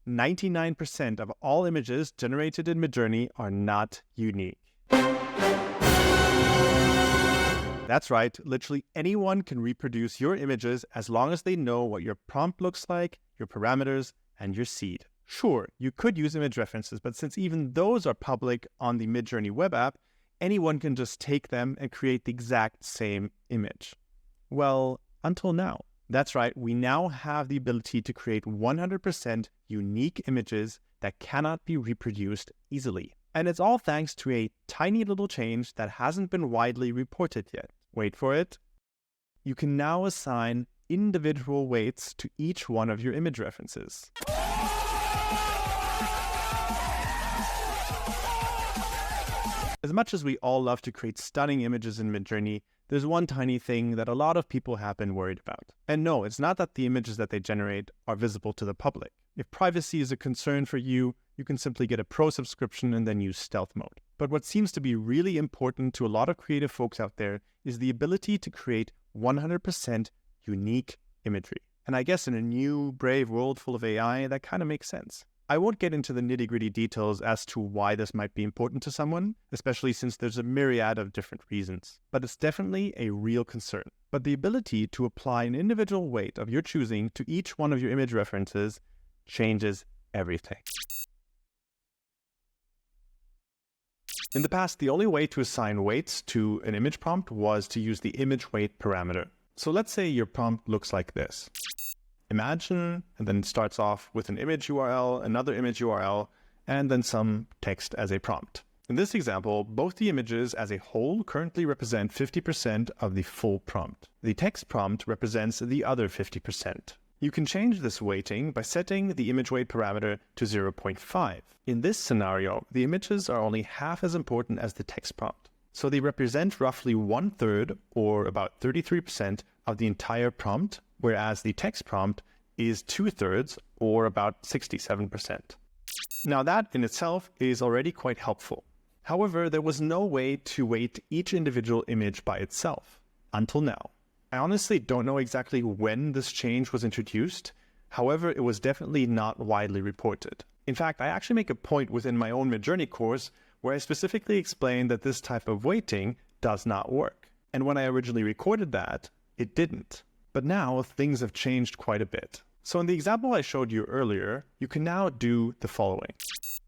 99% of all images generated in Midjourney are not unique. That's right, literally anyone can reproduce your images as long as they know what your prompt looks like, your parameters, and your seed. Sure, you could use image references, but since even those are public on the Midjourney web app, anyone can just take them and create the exact same image. Well, until now. That's right, we now have the ability to create 100% unique images that cannot be reproduced easily. And it's all thanks to a tiny little change that hasn't been widely reported yet. Wait for it. You can now assign individual weights to each one of your image references. As much as we all love to create stunning images in Midjourney, there's one tiny thing that a lot of people have been worried about. And no, it's not that the images that they generate are visible to the public. If privacy is a concern for you, you can simply get a pro subscription and then use stealth mode. But what seems to be really important to a lot of creative folks out there is the ability to create 100% unique imagery. And I guess in a new, brave world full of AI, that kind of makes sense. I won't get into the nitty-gritty details as to why this might be important to someone, especially since there's a myriad of different reasons. But it's definitely a real concern. But the ability to apply an individual weight of your choosing to each one of your image references changes everything. In the past, the only way to assign weights to an image prompt was to use the image weight parameter. So let's say your prompt looks like this. Imagine, and then it starts off with an image URL, another image URL, and then some text as a prompt. In this example, both the images as a whole currently represent 50% of the full prompt. The text prompt represents the other 50%. You can change this weighting by setting the image weight parameter to 0.5. In this scenario, the images are only half as important as the text prompt. So they represent roughly 1/3, or about 33% of the entire prompt, whereas the text prompt is 2/3, or about 67%. Now that in itself is already quite helpful. However, there was no way to weight each individual image by itself, until now. I honestly don't know exactly when this change was introduced. However, it was definitely not widely reported. In fact, I actually make a point within my own Midjourney course where I specifically explain that this type of weighting does not work. And when I originally recorded that, it didn't. But now things have changed quite a bit. So in the example I showed you earlier, you can now do the following.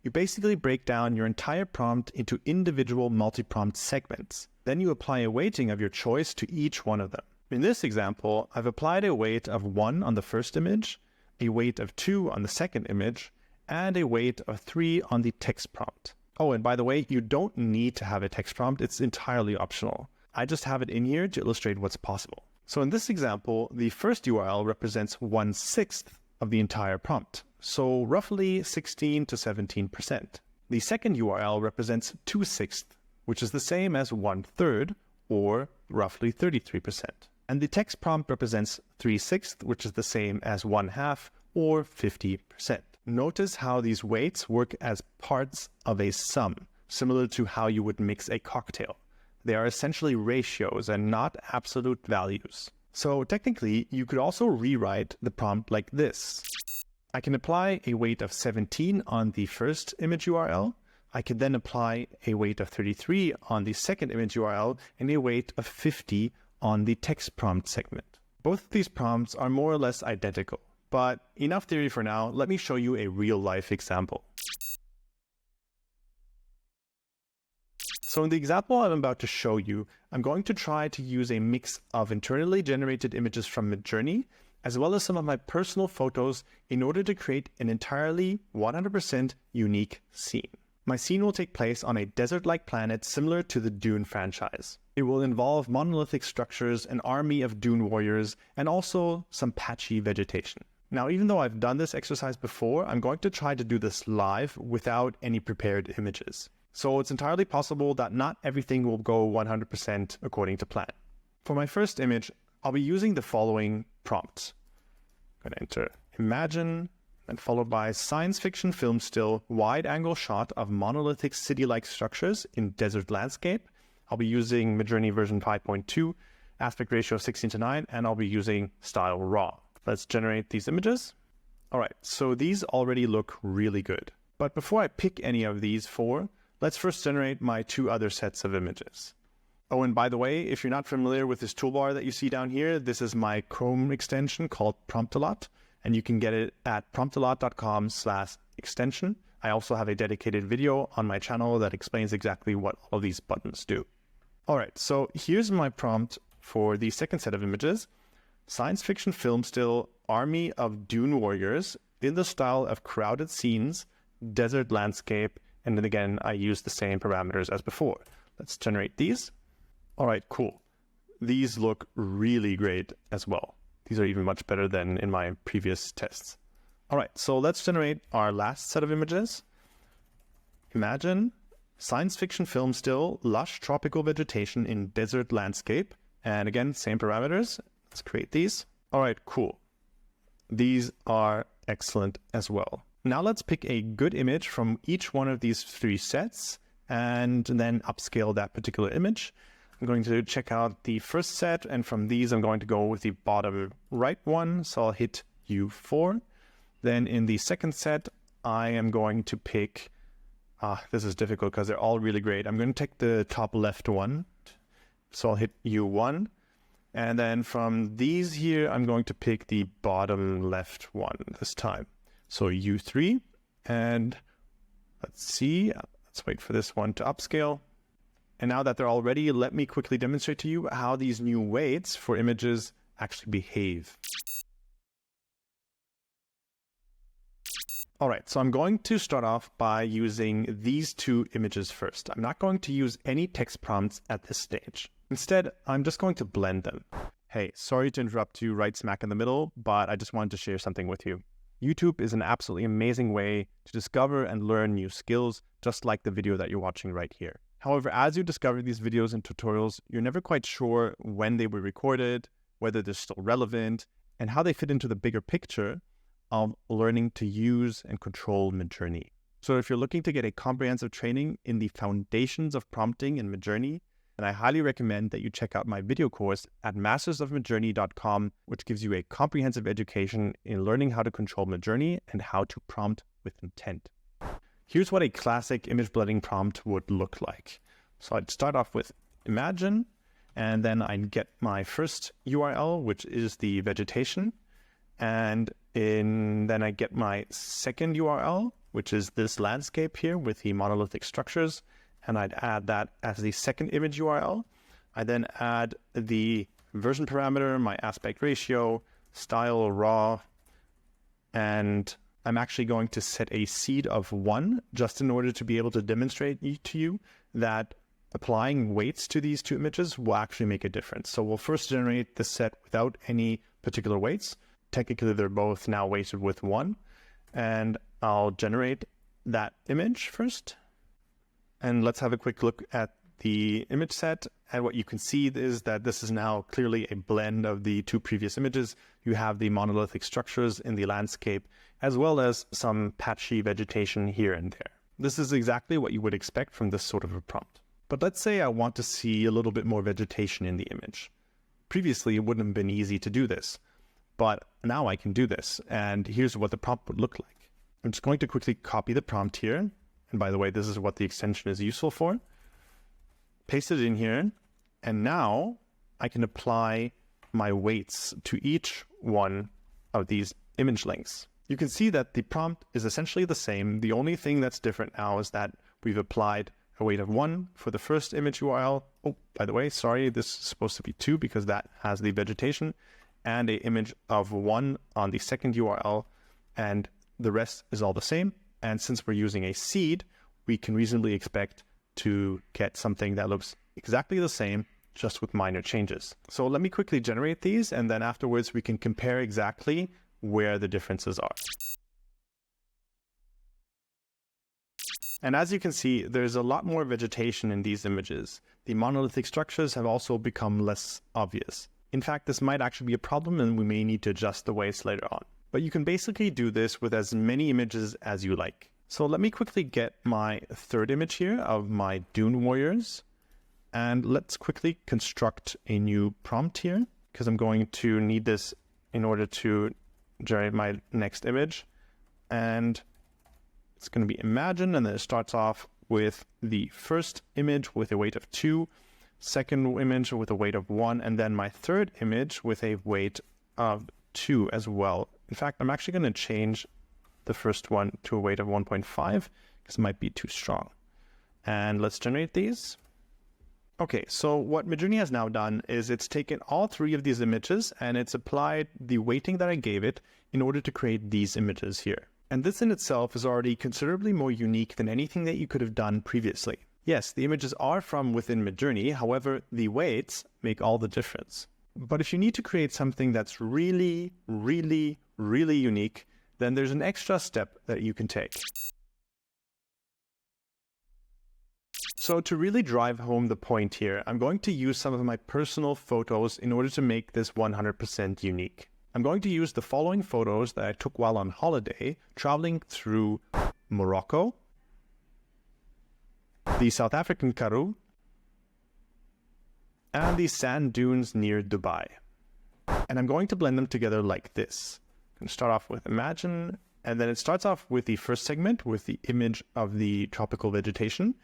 You basically break down your entire prompt into individual multi-prompt segments. Then you apply a weighting of your choice to each one of them. In this example, I've applied a weight of 1 on the first image, a weight of 2 on the second image, and a weight of 3 on the text prompt. Oh, and by the way, you don't need to have a text prompt. It's entirely optional. I just have it in here to illustrate what's possible. So in this example, the first URL represents 1/6 of the entire prompt, so roughly 16 to 17%. The second URL represents 2/6, which is the same as 1/3, or roughly 33%. And the text prompt represents 3/6, which is the same as 1/2, or 50%. Notice how these weights work as parts of a sum, similar to how you would mix a cocktail. They are essentially ratios and not absolute values. So technically, you could also rewrite the prompt like this. I can apply a weight of 17 on the first image URL. I can then apply a weight of 33 on the second image URL and a weight of 50 on the text prompt segment. Both of these prompts are more or less identical, but enough theory for now. Let me show you a real-life example. So in the example I'm about to show you, I'm going to try to use a mix of internally generated images from Midjourney, as well as some of my personal photos in order to create an entirely 100% unique scene. My scene will take place on a desert-like planet similar to the Dune franchise. It will involve monolithic structures, an army of Dune warriors, and also some patchy vegetation. Now, even though I've done this exercise before, I'm going to try to do this live without any prepared images. So it's entirely possible that not everything will go 100% according to plan. For my first image, I'll be using the following prompts. I'm going to enter imagine, and followed by science fiction film still wide angle shot of monolithic city-like structures in desert landscape. I'll be using Midjourney version 5.2, aspect ratio 16:9, and I'll be using style raw. Let's generate these images. All right, so these already look really good. But before I pick any of these four, let's first generate my two other sets of images. Oh, and by the way, if you're not familiar with this toolbar that you see down here, this is my Chrome extension called Promptalot, and you can get it at promptalot.com/extension. I also have a dedicated video on my channel that explains exactly what all of these buttons do. All right, so here's my prompt for the second set of images. Science fiction film still, army of dune warriors in the style of crowded scenes, desert landscape, and then again, I use the same parameters as before. Let's generate these. All right, cool. These look really great as well. These are even much better than in my previous tests. All right, so let's generate our last set of images. Imagine science fiction film still, lush tropical vegetation in desert landscape. And again, same parameters. Let's create these. All right, cool. These are excellent as well. Now let's pick a good image from each one of these three sets and then upscale that particular image. I'm going to check out the first set, and from these I'm going to go with the bottom right one. So I'll hit U4. Then in the second set, I am going to pick, this is difficult because they're all really great. I'm going to take the top left one. So I'll hit U1. And then from these here, I'm going to pick the bottom left one this time. So U3, and let's see, let's wait for this one to upscale. And now that they're all ready, let me quickly demonstrate to you how these new weights for images actually behave. All right, so I'm going to start off by using these two images first. I'm not going to use any text prompts at this stage. Instead, I'm just going to blend them. Hey, sorry to interrupt you right smack in the middle, but I just wanted to share something with you. YouTube is an absolutely amazing way to discover and learn new skills, just like the video that you're watching right here. However, as you discover these videos and tutorials, you're never quite sure when they were recorded, whether they're still relevant, and how they fit into the bigger picture of learning to use and control Midjourney. So if you're looking to get a comprehensive training in the foundations of prompting in Midjourney, then I highly recommend that you check out my video course at mastersofmidjourney.com, which gives you a comprehensive education in learning how to control Midjourney and how to prompt with intent. Here's what a classic image blending prompt would look like. So I'd start off with imagine, and then I'd get my first URL, which is the vegetation. And then I get my second URL, which is this landscape here with the monolithic structures. And I'd add that as the second image URL. I then add the version parameter, my aspect ratio, style raw, and I'm actually going to set a seed of 1 just in order to be able to demonstrate to you that applying weights to these two images will actually make a difference. So we'll first generate the set without any particular weights. Technically, they're both now weighted with 1, and I'll generate that image first. And let's have a quick look at the image set. And what you can see is that this is now clearly a blend of the two previous images. You have the monolithic structures in the landscape, as well as some patchy vegetation here and there. This is exactly what you would expect from this sort of a prompt. But let's say I want to see a little bit more vegetation in the image. Previously, it wouldn't have been easy to do this, but now I can do this. And here's what the prompt would look like. I'm just going to quickly copy the prompt here. And by the way, this is what the extension is useful for. Paste it in here. And now I can apply my weights to each one of these image lengths. You can see that the prompt is essentially the same. The only thing that's different now is that we've applied a weight of 1 for the first image URL. Oh, by the way, sorry, this is supposed to be 2 because that has the vegetation, and an image of 1 on the second URL, and the rest is all the same. And since we're using a seed, we can reasonably expect to get something that looks exactly the same, just with minor changes. So let me quickly generate these, and then afterwards we can compare exactly where the differences are. And as you can see, there's a lot more vegetation in these images. The monolithic structures have also become less obvious. In fact, this might actually be a problem, and we may need to adjust the weights later on. But you can basically do this with as many images as you like. So let me quickly get my third image here of my Dune Warriors. And let's quickly construct a new prompt here, because I'm going to need this in order to generate my next image, and it's going to be imagine, and then it starts off with the first image with a weight of 2, second image with a weight of 1, and then my third image with a weight of 2 as well. In fact, I'm actually going to change the first one to a weight of 1.5 because it might be too strong. And let's generate these. Okay, so what Midjourney has now done is it's taken all 3 of these images and it's applied the weighting that I gave it in order to create these images here. And this in itself is already considerably more unique than anything that you could have done previously. Yes, the images are from within Midjourney, however, the weights make all the difference. But if you need to create something that's really, really, really unique, then there's an extra step that you can take. So to really drive home the point here, I'm going to use some of my personal photos in order to make this 100% unique. I'm going to use the following photos that I took while on holiday, traveling through Morocco, the South African Karoo, and the sand dunes near Dubai. And I'm going to blend them together like this. I'm going to start off with imagine, and then it starts off with the first segment with the image of the tropical vegetation.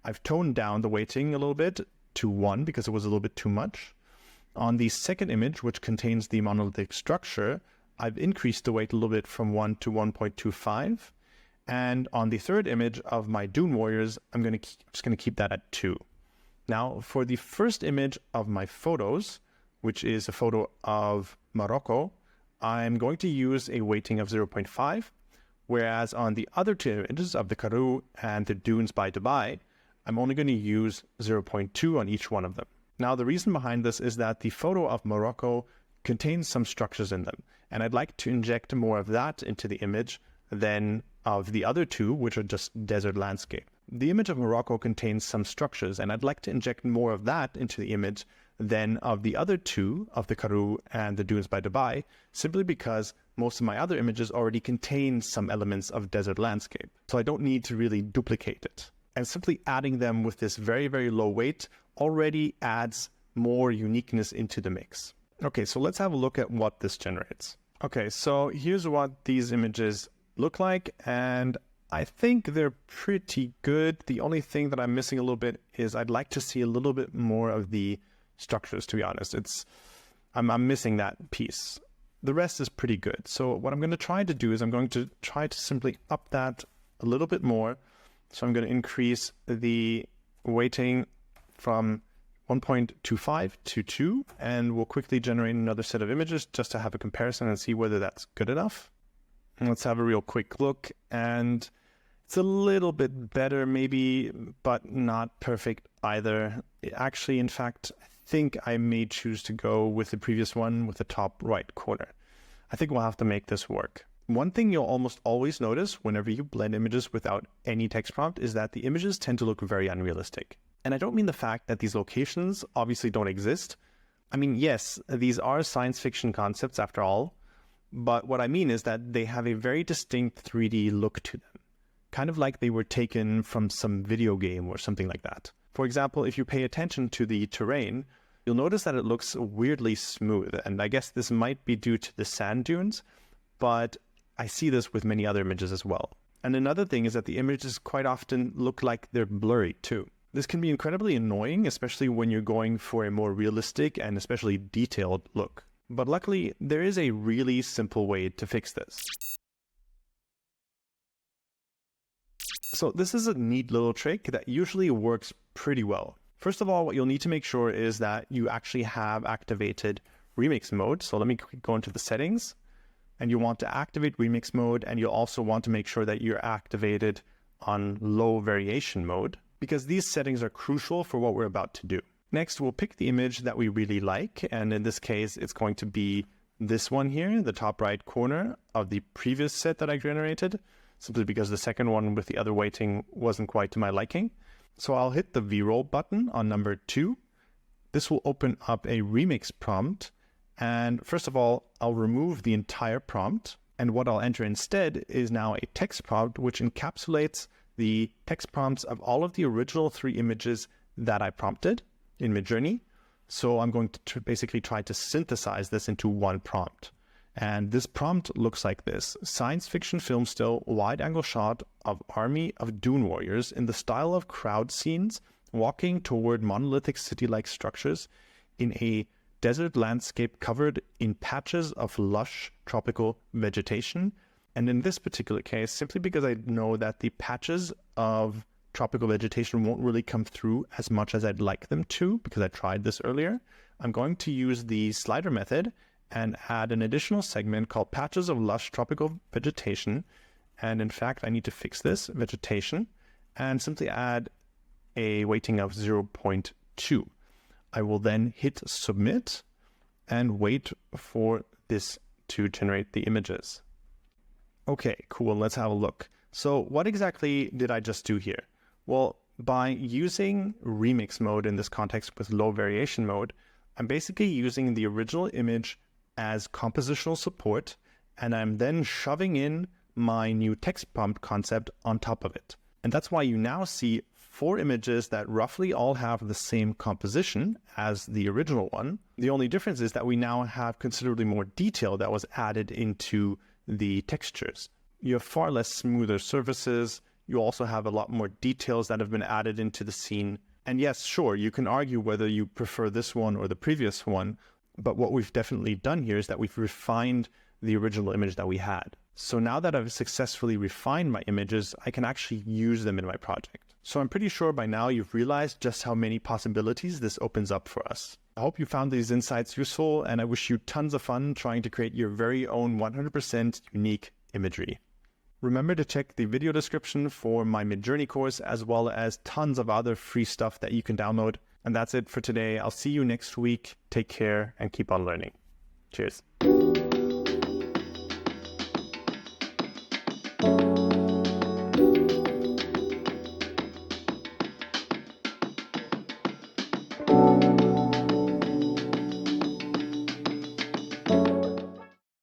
I've toned down the weighting a little bit to 1 because it was a little bit too much. On the second image, which contains the monolithic structure, I've increased the weight a little bit from 1 to 1.25. And on the third image of my dune warriors, I'm just going to keep that at 2. Now, for the first image of my photos, which is a photo of Morocco, I'm going to use a weighting of 0.5, whereas on the other 2 images of the Karoo and the dunes by Dubai, I'm only going to use 0.2 on each one of them. Now, the reason behind this is that the photo of Morocco contains some structures in them, and I'd like to inject more of that into the image than of the other 2, which are just desert landscape. The image of Morocco contains some structures, and I'd like to inject more of that into the image than of the other 2, of the Karoo and the dunes by Dubai, simply because most of my other images already contain some elements of desert landscape. So I don't need to really duplicate it. And simply adding them with this very, very low weight already adds more uniqueness into the mix. Okay, so let's have a look at what this generates. Okay, so here's what these images look like, and I think they're pretty good. The only thing that I'm missing a little bit is I'd like to see a little bit more of the structures, to be honest. I'm missing that piece. The rest is pretty good. So what I'm going to try to do is I'm going to try to simply up that a little bit more. So I'm going to increase the weighting from 1.25 to 2, and we'll quickly generate another set of images just to have a comparison and see whether that's good enough. And let's have a real quick look, and it's a little bit better maybe, but not perfect either. Actually, in fact, I think I may choose to go with the previous one with the top right corner. I think we'll have to make this work. One thing you'll almost always notice whenever you blend images without any text prompt is that the images tend to look very unrealistic. And I don't mean the fact that these locations obviously don't exist. I mean, yes, these are science fiction concepts after all, but what I mean is that they have a very distinct 3D look to them, kind of like they were taken from some video game or something like that. For example, if you pay attention to the terrain, you'll notice that it looks weirdly smooth, and I guess this might be due to the sand dunes, but I see this with many other images as well. And another thing is that the images quite often look like they're blurry too. This can be incredibly annoying, especially when you're going for a more realistic and especially detailed look. But luckily, there is a really simple way to fix this. So this is a neat little trick that usually works pretty well. First of all, what you'll need to make sure is that you actually have activated remix mode. So let me go into the settings. And you want to activate remix mode, and you'll also want to make sure that you're activated on low variation mode, because these settings are crucial for what we're about to do. Next, we'll pick the image that we really like, and in this case, it's going to be this one here, the top right corner of the previous set that I generated, simply because the second one with the other weighting wasn't quite to my liking. So I'll hit the V-roll button on number 2. This will open up a remix prompt. And first of all, I'll remove the entire prompt. And what I'll enter instead is now a text prompt, which encapsulates the text prompts of all of the original 3 images that I prompted in Midjourney. So I'm going to basically try to synthesize this into one prompt. And this prompt looks like this: science fiction film still, wide angle shot of army of dune warriors in the style of crowd scenes walking toward monolithic city-like structures in a desert landscape covered in patches of lush tropical vegetation. And in this particular case, simply because I know that the patches of tropical vegetation won't really come through as much as I'd like them to, because I tried this earlier, I'm going to use the slider method and add an additional segment called patches of lush tropical vegetation. And in fact, I need to fix this vegetation and simply add a weighting of 0.2. I will then hit submit and wait for this to generate the images. Okay, cool. Let's have a look. So what exactly did I just do here? Well, by using remix mode in this context with low variation mode, I'm basically using the original image as compositional support, and I'm then shoving in my new text prompt concept on top of it. And that's why you now see 4 images that roughly all have the same composition as the original one. The only difference is that we now have considerably more detail that was added into the textures. You have far less smoother surfaces. You also have a lot more details that have been added into the scene. And yes, sure, you can argue whether you prefer this one or the previous one, but what we've definitely done here is that we've refined the original image that we had. So now that I've successfully refined my images, I can actually use them in my project. So I'm pretty sure by now you've realized just how many possibilities this opens up for us. I hope you found these insights useful, and I wish you tons of fun trying to create your very own 100% unique imagery. Remember to check the video description for my Midjourney course, as well as tons of other free stuff that you can download. And that's it for today. I'll see you next week. Take care and keep on learning. Cheers.